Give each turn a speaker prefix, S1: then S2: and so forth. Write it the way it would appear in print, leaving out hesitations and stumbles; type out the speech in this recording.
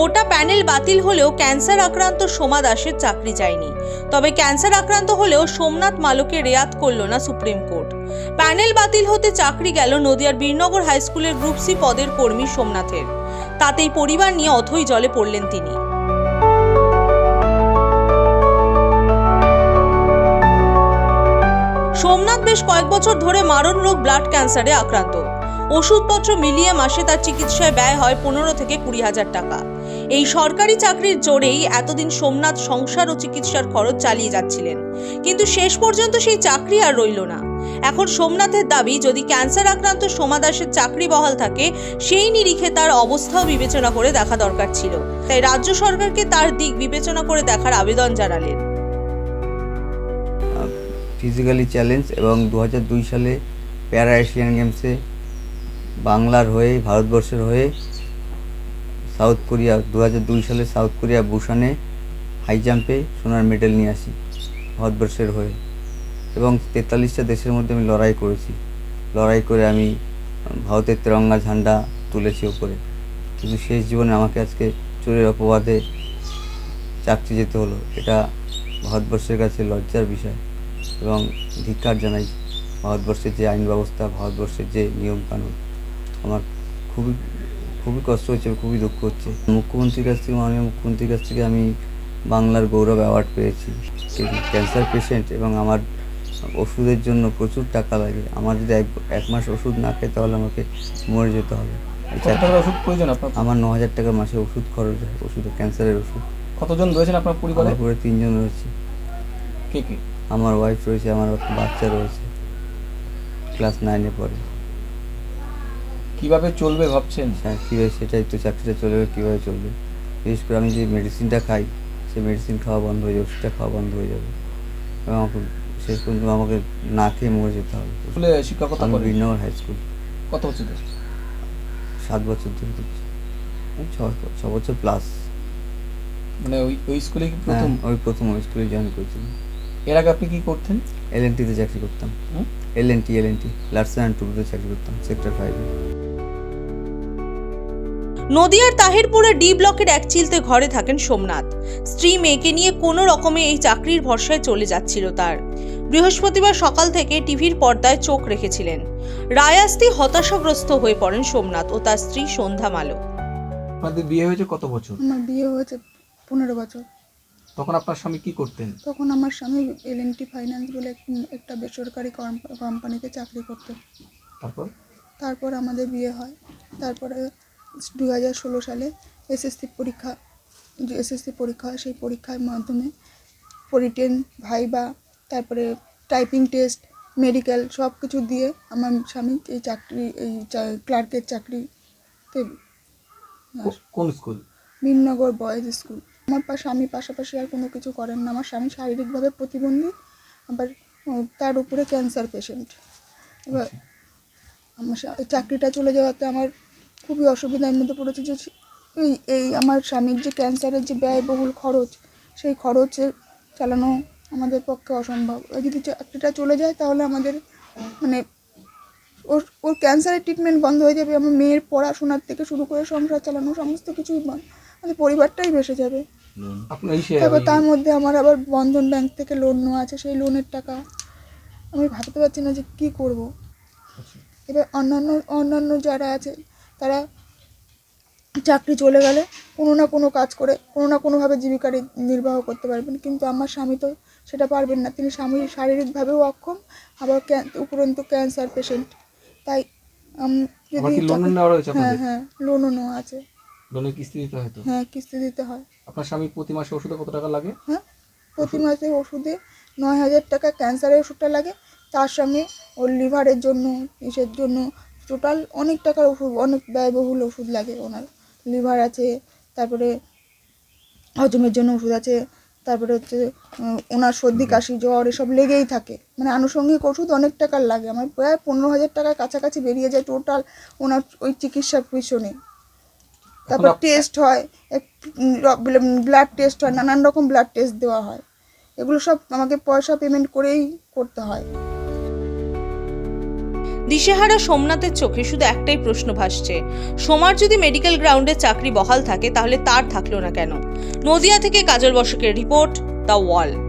S1: গোটা প্যানেল বাতিল হলেও ক্যান্সার আক্রান্ত সোমা দাসের চাকরি যায়নি। তবে ক্যান্সার আক্রান্ত হলেও সোমনাথ মালোকে রেয়াত করল না সুপ্রিম কোর্ট। প্যানেল বাতিল হতে চাকরি গেল নদিয়ার বীরনগর হাই স্কুলের গ্রুপ সি পদের কর্মী সোমনাথের। তাতেই পরিবার নিয়ে অথই জলে পড়লেন তিনি। সোমনাথ বেশ কয়েক বছর ধরে মারণ রোগ ব্লাড ক্যান্সারে আক্রান্ত। ওষুধপত্র মিলিয়ে মাসে তার চিকিৎসায় ব্যয় হয় 15 থেকে 20,000 টাকা। এই সরকারি চাকরির জোরেই এতদিন সোমনাথ সংসার ও চিকিৎসার খরচ চালিয়ে যাচ্ছিলেন, কিন্তু শেষ পর্যন্ত সেই চাকরি আর রইল না। এখন সোমনাথের দাবি, যদি ক্যান্সার আক্রান্ত সোমা দাসের চাকরি বহাল থাকে, সেই নিরিখে তার অবস্থাও বিবেচনা করে দেখা দরকার ছিল। তাই রাজ্য সরকারকে তার দিক বিবেচনা করে দেখার আবেদন জানালেন।
S2: ফিজিক্যালি চ্যালেঞ্জ এবং 2002 সালে প্যারা এশিয়ান গেমসে বাংলার হয়ে, ভারতবর্ষের হয়ে সাউথ কোরিয়া 2002 সালে সাউথ কোরিয়া বুসানে হাই জাম্পে সোনার মেডেল নিয়ে আসি ভারতবর্ষের হয়ে, এবং 43টা দেশের মধ্যে আমি লড়াই করেছি। লড়াই করে আমি ভারতের তিরঙ্গা ঝান্ডা তুলেছি ওপরে। কিন্তু শেষ জীবনে আমাকে আজকে চোরের অপবাদে চাকরি যেতে হলো। এটা ভারতবর্ষের কাছে লজ্জার বিষয় এবং ধিক্কার জানাই। ভারতবর্ষের যে আইন ব্যবস্থা, ভারতবর্ষের যে নিয়মকানুন, আমার খুবই কষ্ট হচ্ছে, খুবই দুঃখ হচ্ছে। মুখ্যমন্ত্রীর কাছ থেকে, মাননীয় মুখ্যমন্ত্রীর কাছ থেকে আমি বাংলার গৌরব অ্যাওয়ার্ড পেয়েছি। ক্যান্সার পেশেন্ট এবং আমার ওষুধের জন্য প্রচুর টাকা লাগে। আমার যদি এক মাস ওষুধ না খাই তাহলে আমাকে মরে যেতে হবে।
S3: ওষুধ প্রয়োজন আপনার?
S2: আমার 9,000 টাকা মাসে ওষুধ খরচ হয়, ওষুধে ক্যান্সারের ওষুধ।
S3: কতজন রয়েছেন আপনার পরিবারে?
S2: পুরো 3 জন রয়েছে।
S3: কে কে?
S2: আমার ওয়াইফ রয়েছে, আমার বাচ্চা রয়েছে, ক্লাস 9-এ পড়ে।
S3: কিভাবে চলবে ভাবছেন?
S2: হ্যাঁ, কীভাবে, সেটাই তো, চাকরিটা চলবে কীভাবে চলবে। বিশেষ করে আমি যে মেডিসিনটা খাই, সেই মেডিসিন খাওয়া বন্ধ হয়ে যাবে, ওষুধটা খাওয়া বন্ধ হয়ে যাবে এবং আমাকে শেষ পর্যন্ত আমাকে না খেয়ে মরে যেতে হবে।
S3: স্কুলে শিক্ষকতা
S2: আমি
S3: করেন?
S2: Birnagar high school.
S3: কত বছর ধরে?
S2: 7 বছর ধরে দিচ্ছি, 6 বছর প্লাস।
S3: মানে ওই স্কুলে কি
S2: প্রথম?
S3: প্রথম?
S2: ওই প্রথম ওই স্কুলে জয়েন করেছিলাম।
S3: এর আগে আপনি কি করতেন?
S2: LNT-তে চাকরি করতাম। LNT লার্সেন অ্যান্ড টুব্রোতে চাকরি করতাম, সেক্টর 5-এ।
S1: নদিয়ার তাহিরপুরের ডি ব্লকের এক চিলতে ঘরে থাকেন সোমনাথ। স্ত্রী মেয়েকে নিয়ে কোনো রকমে এই চাকরির ভরসায় চলে যাচ্ছিল তার। বৃহস্পতিবার সকাল থেকে টিভির পর্দায় চোখ রেখেছিলেন। রায়াস্তি হতাশাগ্রস্ত হয়ে পড়েন সোমনাথ ও তার স্ত্রী সন্ধ্যা মালো।
S3: আপনাদের বিয়ে হয়েছে কত বছর?
S4: আমার বিয়ে হয়েছে 15 বছর।
S3: তখন আপনার স্বামী কি করতেন?
S4: তখন আমার স্বামী LNT ফাইন্যান্স বলে একটা বেসরকারি কোম্পানিতে চাকরি করতেন। তারপর আমাদের বিয়ে হয়। তারপরে 2016 সালে এসএসসি পরীক্ষা হয়। সেই পরীক্ষার মাধ্যমে রিটেন, ভাইবা, তারপরে টাইপিং টেস্ট, মেডিকেল সব কিছু দিয়ে আমার স্বামী এই ক্লার্কের চাকরিতে।
S3: কোন স্কুল?
S4: Birnagar boys school. আমার স্বামী পাশাপাশি আর কোনো কিছু করেন না। আমার স্বামী শারীরিকভাবে প্রতিবন্ধী, আবার তার উপরে ক্যান্সার পেশেন্ট। এবার আমার চাকরিটা চলে যাওয়াতে আমার খুবই অসুবিধার মধ্যে পড়েছে। যে এই আমার স্বামীর যে ক্যান্সারের যে ব্যয়বহুল খরচ, সেই খরচে চালানো আমাদের পক্ষে অসম্ভব। যদি চাকরিটা চলে যায় তাহলে আমাদের মানে ওর ক্যান্সারের ট্রিটমেন্ট বন্ধ হয়ে যাবে। আমার মেয়ের পড়াশোনার থেকে শুরু করে সংসার চালানো সমস্ত কিছুই আমাদের পরিবারটাই ভেসে যাবে। তারপর তার মধ্যে আমার আবার বন্ধন ব্যাংক থেকে লোন নেওয়া আছে, সেই লোনের টাকা আমি ভাবতে পারছি না যে কী করব। এবার অন্যান্য যারা আছে তারা চাকরি চলে গেলে কোনো না কোনো কাজ করে কোনো না কোনোভাবে জীবিকা নির্বাহ করতে পারবেন, কিন্তু আমার স্বামী তো সেটা পারবেন না। তিনি শারীরিকভাবেও অক্ষম, আবার উপরন্তু ক্যান্সার পেশেন্ট। তাই হ্যাঁ, লোনও নেওয়া আছে।
S3: লোনের কিস্তি দিতে হয় তো?
S4: হ্যাঁ, কিস্তি দিতে হয়।
S3: আপনার স্বামী প্রতি মাসে ওষুধে কত টাকা লাগে?
S4: হ্যাঁ, প্রতি মাসে ওষুধে 9,000 টাকা ক্যান্সারের ওষুধটা লাগে। তার সঙ্গে ওর লিভারের জন্য, ইসের জন্য টোটাল অনেক টাকার ওষুধ, অনেক ব্যয়বহুল ওষুধ লাগে। ওনার লিভার আছে, তারপরে হজমের জন্য ওষুধ আছে, তারপরে হচ্ছে ওনার সর্দি কাশি জ্বর এসব লেগেই থাকে। মানে আনুষঙ্গিক ওষুধ অনেক টাকার লাগে। আমার প্রায় 15,000 টাকার কাছাকাছি বেরিয়ে যায় টোটাল ওনার ওই চিকিৎসার পিছনে। তারপর টেস্ট হয়, ব্লাড টেস্ট হয়, নানান রকম ব্লাড টেস্ট দেওয়া হয়। এগুলো সব আমাকে পয়সা পেমেন্ট করেই করতে হয়।
S1: দিশেহারা সোমনাথের চোখে শুধু একটাই প্রশ্ন ভাসছে, সোমার যদি মেডিকেল গ্রাউন্ডে চাকরি বহাল থাকে তাহলে তার থাকলো না কেন? নদিয়া থেকে কাজল বসাকের রিপোর্ট, দ্য ওয়াল।